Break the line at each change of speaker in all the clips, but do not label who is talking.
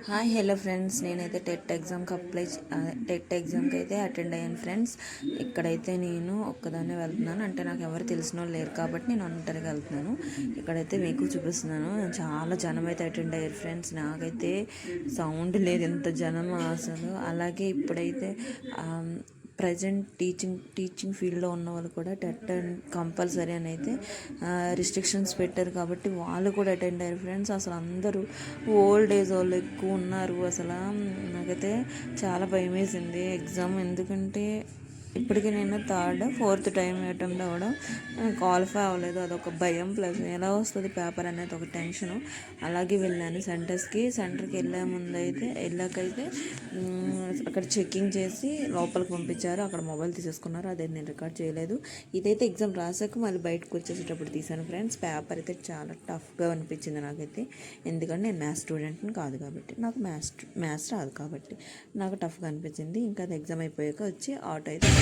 Hi hello friends, నేనైతే TET ఎగ్జామ్కి అయితే అటెండ్ అయ్యాను ఫ్రెండ్స్. ఇక్కడైతే నేను ఒక్కదాన్నే వెళ్తున్నాను, అంటే నాకు ఎవరు తెలిసిన వాళ్ళు లేరు కాబట్టి నేను ఒంటరిగా వెళ్తున్నాను. ఇక్కడైతే మీకు చూపిస్తున్నాను, చాలా జనం అయితే అటెండ్ అయ్యారు ఫ్రెండ్స్. నాకైతే సౌండ్ లేదు, ఎంత జనం అసలు. అలాగే ఇప్పుడైతే ప్రజెంట్ టీచింగ్ ఫీల్డ్లో ఉన్న వాళ్ళు కూడా టెట్ కంపల్సరీ అని అయితే రిస్ట్రిక్షన్స్ పెట్టారు కాబట్టి వాళ్ళు కూడా అటెండ్ అయ్యారు ఫ్రెండ్స్. అసలు అందరూ ఓల్డ్ ఏజ్ వాళ్ళు ఎక్కువ ఉన్నారు. అసలు నాకైతే చాలా భయం వేసింది ఎగ్జామ్, ఎందుకంటే ఇప్పటికీ నేను ఫోర్త్ టైం అటెంప్ట్ అవ్వడం, క్వాలిఫై అవ్వలేదు. అదొక భయం, ప్లస్ ఎలా వస్తుంది పేపర్ అనేది ఒక టెన్షను. అలాగే వెళ్ళాను సెంటర్కి వెళ్ళాకైతే అక్కడ చెక్కింగ్ చేసి లోపలికి పంపించారు. అక్కడ మొబైల్ తీసేసుకున్నారు, అదే నేను రికార్డ్ చేయలేదు. ఇదైతే ఎగ్జామ్ రాసాక మళ్ళీ బయటకు వచ్చేసేటప్పుడు తీశాను ఫ్రెండ్స్. పేపర్ అయితే చాలా టఫ్గా అనిపించింది నాకైతే, ఎందుకంటే నేను మ్యాథ్స్ స్టూడెంట్ని కాదు కాబట్టి, నాకు మ్యాథ్స్ రాదు కాబట్టి నాకు టఫ్గా అనిపించింది. ఇంకా అది ఎగ్జామ్ అయిపోయాక వచ్చి ఆటో అయితే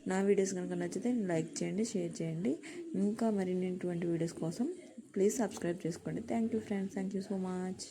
నా వీడియోస్ కనుక నచ్చితే లైక్ చేయండి, షేర్ చేయండి. ఇంకా మరిన్ని వీడియోస్ కోసం ప్లీజ్ సబ్స్క్రైబ్ చేసుకోండి. Thank you friends, thank you so much.